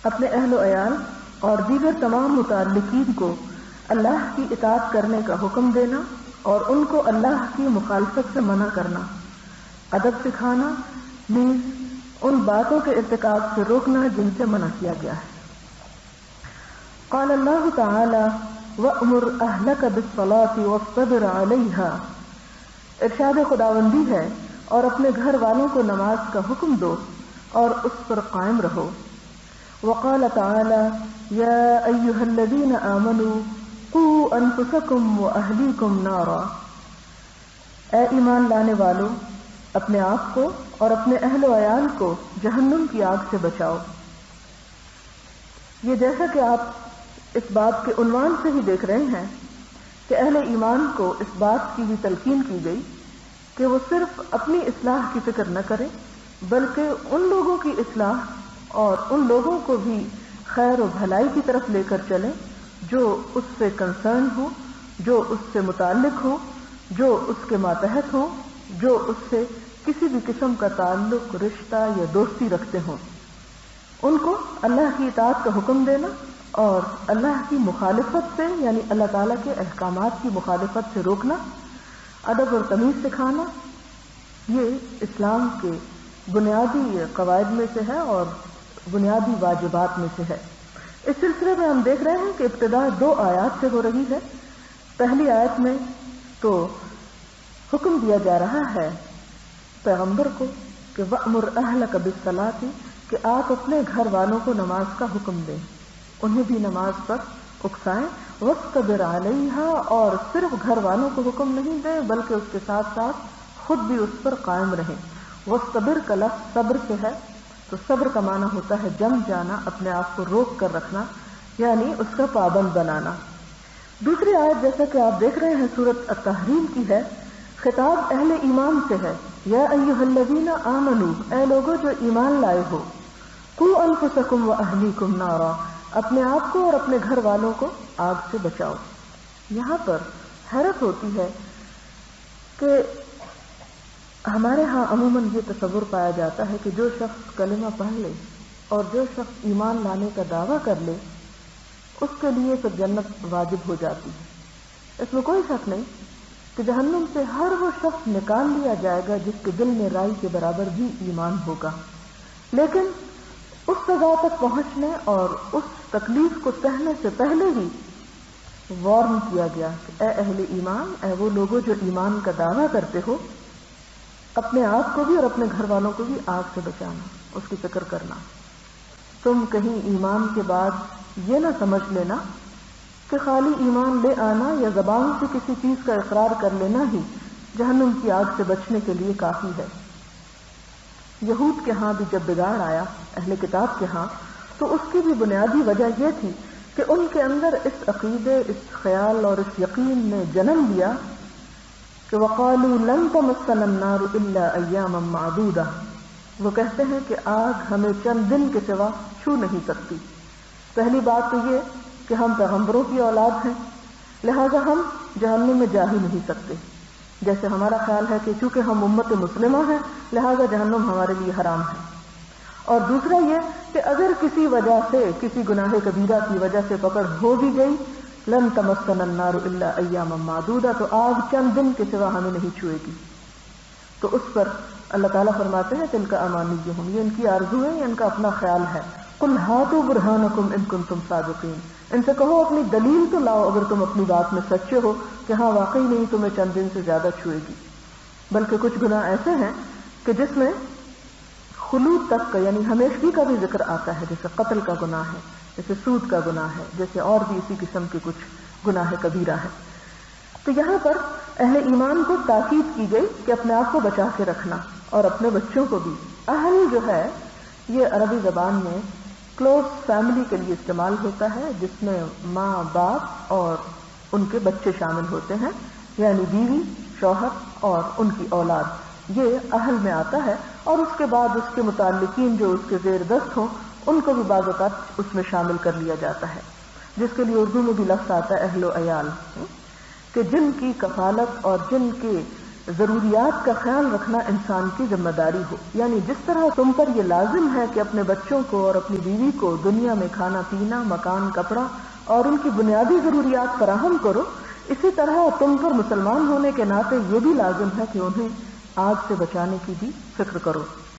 اپنے اہل و عیال اور دیگر تمام متعلقین کو اللہ کی اطاعت کرنے کا حکم دینا اور ان کو اللہ کی مخالفت سے منع کرنا، ادب سکھانا، نیز ان باتوں کے ارتکاب سے روکنا جن سے منع کیا گیا ہے۔ قال اللہ تعالی وَأْمُرْ أَهْلَكَ بِالصَّلَاةِ وَاصْطَبِرْ عَلَيْهَا، ارشاد خداوندی ہے اور اپنے گھر والوں کو نماز کا حکم دو اور اس پر قائم رہو۔ وقال تعالی یا ایھا الذین آمنوا قوا انفسکم واہلیکم نارا، اے ایمان لانے والو اپنے آپ کو اور اپنے اہل و عیال کو جہنم کی آگ سے بچاؤ۔ یہ جیسا کہ آپ اس بات کے عنوان سے ہی دیکھ رہے ہیں کہ اہل ایمان کو اس بات کی بھی تلقین کی گئی کہ وہ صرف اپنی اصلاح کی فکر نہ کریں بلکہ ان لوگوں کی اصلاح اور ان لوگوں کو بھی خیر و بھلائی کی طرف لے کر چلیں جو اس سے کنسرن ہو، جو اس سے متعلق ہو، جو اس کے ماتحت ہوں، جو اس سے کسی بھی قسم کا تعلق، رشتہ یا دوستی رکھتے ہوں۔ ان کو اللہ کی اطاعت کا حکم دینا اور اللہ کی مخالفت سے یعنی اللہ تعالیٰ کے احکامات کی مخالفت سے روکنا، ادب اور تمیز سکھانا، یہ اسلام کے بنیادی قواعد میں سے ہے اور بنیادی واجبات میں سے ہے۔ اس سلسلے میں ہم دیکھ رہے ہیں کہ ابتدا 2 آیات سے ہو رہی ہے۔ پہلی آیت میں تو حکم دیا جا رہا ہے پیغمبر کو کہ وَأْمُرْ أَهْلَكَ بِالصَّلَاةِ، کہ آپ اپنے گھر والوں کو نماز کا حکم دیں، انہیں بھی نماز پر اکسائیں، وَاصْطَبِرْ عَلَيْهَا، اور صرف گھر والوں کو حکم نہیں دیں بلکہ اس کے ساتھ ساتھ خود بھی اس پر قائم رہیں۔ وَاصْطَبِرْ کا لفظ صبر سے ہے، تو صبر کا معنی ہوتا ہے جم جانا، اپنے آپ کو روک کر رکھنا، یعنی اس کا پابند بنانا۔ دوسری آیت جیسا کہ آپ دیکھ رہے ہیں سورۃ التحریم کی ہے، خطاب اہل ایمان سے ہے، یا ایھا الذین آمنوا، اے لوگو جو ایمان لائے ہو، قوا انفسکم واہلیکم نارا، اپنے آپ کو اور اپنے گھر والوں کو آگ سے بچاؤ۔ یہاں پر حیرت ہوتی ہے کہ ہمارے ہاں عموماً یہ تصور پایا جاتا ہے کہ جو شخص کلمہ پڑھ لے اور جو شخص ایمان لانے کا دعویٰ کر لے اس کے لیے پھر جنت واجب ہو جاتی ہے۔ اس میں کوئی شک نہیں کہ جہنم سے ہر وہ شخص نکال لیا جائے گا جس کے دل میں رائی کے برابر بھی ایمان ہوگا، لیکن اس سزا تک پہنچنے اور اس تکلیف کو سہنے سے پہلے ہی وارن کیا گیا کہ اے اہل ایمان، اے وہ لوگوں جو ایمان کا دعویٰ کرتے ہو، اپنے آپ کو بھی اور اپنے گھر والوں کو بھی آگ سے بچانا، اس کی فکر کرنا۔ تم کہیں ایمان کے بعد یہ نہ سمجھ لینا کہ خالی ایمان لے آنا یا زبان سے کسی چیز کا اقرار کر لینا ہی جہنم کی آگ سے بچنے کے لیے کافی ہے۔ یہود کے ہاں بھی جب بگاڑ آیا اہل کتاب کے ہاں، تو اس کی بھی بنیادی وجہ یہ تھی کہ ان کے اندر اس عقیدے، اس خیال اور اس یقین نے جنم لیا کہ وَقَالُوا لَن تَمَسَّنَا النَّارُ إِلَّا أَيَّامًا مَّعْدُودَةً، وہ کہتے ہیں کہ آگ ہمیں چند دن کے سوا چھو نہیں سکتی۔ پہلی بات تو یہ کہ ہم پیغمبروں کی اولاد ہیں، لہذا ہم جہنم میں جا ہی نہیں سکتے، جیسے ہمارا خیال ہے کہ چونکہ ہم امت مسلمہ ہیں لہذا جہنم ہمارے لیے حرام ہے۔ اور دوسرا یہ کہ اگر کسی وجہ سے، کسی گناہ کبیرہ کی وجہ سے پکڑ ہو بھی گئی، لن تمسنا النار الا ایاما معدودہ، تو آگ چند دن کے سوا ہمیں نہیں چھوئے گی۔ تو اس پر اللہ تعالیٰ فرماتے ہیں تلک امانیہم، یہ ان کی آرزو ہے، یہ ان کا اپنا خیال ہے۔ قل ہاتوا برہانکم ان کنتم صادقین، ان سے کہو اپنی دلیل تو لاؤ اگر تم اپنی بات میں سچے ہو کہ ہاں واقعی نہیں تمہیں چند دن سے زیادہ چھوئے گی۔ بلکہ کچھ گناہ ایسے ہیں کہ جس میں خلود تک کا یعنی ہمیشگی کا بھی ذکر آتا ہے، جیسے قتل کا گناہ ہے، جیسے سود کا گناہ ہے، جیسے اور بھی اسی قسم کے کچھ گناہ کبیرہ ہے۔ تو یہاں پر اہل ایمان کو تاکید کی گئی کہ اپنے آپ کو بچا کے رکھنا اور اپنے بچوں کو بھی۔ اہل جو ہے یہ عربی زبان میں کلوز فیملی کے لیے استعمال ہوتا ہے، جس میں ماں، باپ اور ان کے بچے شامل ہوتے ہیں، یعنی بیوی، شوہر اور ان کی اولاد، یہ اہل میں آتا ہے۔ اور اس کے بعد اس کے متعلقین جو اس کے زیر دست ہوں ان کو بھی بعض اوقات اس میں شامل کر لیا جاتا ہے، جس کے لیے اردو میں بھی لفظ آتا ہے اہل و عیال، کہ جن کی کفالت اور جن کے ضروریات کا خیال رکھنا انسان کی ذمہ داری ہو. یعنی جس طرح تم پر یہ لازم ہے کہ اپنے بچوں کو اور اپنی بیوی کو دنیا میں کھانا پینا، مکان، کپڑا اور ان کی بنیادی ضروریات فراہم کرو، اسی طرح تم پر مسلمان ہونے کے ناطے یہ بھی لازم ہے کہ انہیں آگ سے بچانے کی بھی فکر کرو.